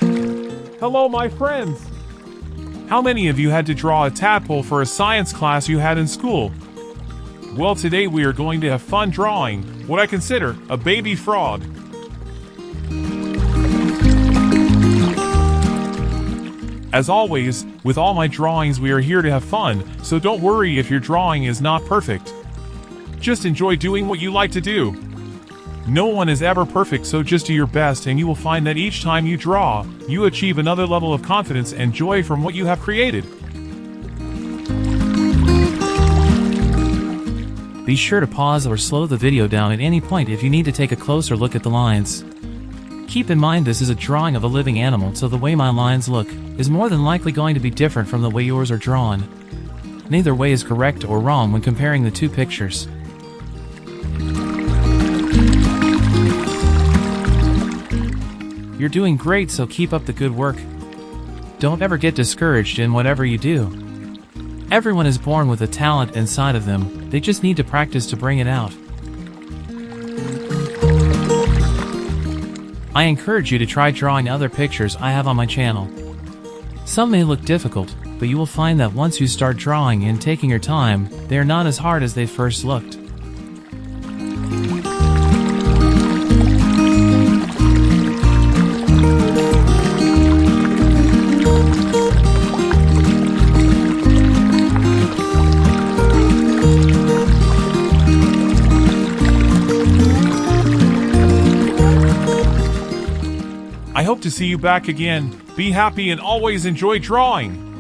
Hello, my friends! How many of you had to draw a tadpole for a science class you had in school? Well, today we are going to have fun drawing what I consider a baby frog. As always, with all my drawings we are here to have fun, so don't worry if your drawing is not perfect. Just enjoy doing what you like to do. No one is ever perfect, so just do your best and you will find that each time you draw, you achieve another level of confidence and joy from what you have created. Be sure to pause or slow the video down at any point if you need to take a closer look at the lines. Keep in mind this is a drawing of a living animal, so the way my lines look is more than likely going to be different from the way yours are drawn. Neither way is correct or wrong when comparing the two pictures. You're doing great, so keep up the good work. Don't ever get discouraged in whatever you do. Everyone is born with a talent inside of them, they just need to practice to bring it out. I encourage you to try drawing other pictures I have on my channel. Some may look difficult, but you will find that once you start drawing and taking your time, they are not as hard as they first looked. I hope to see you back again. Be happy and always enjoy drawing.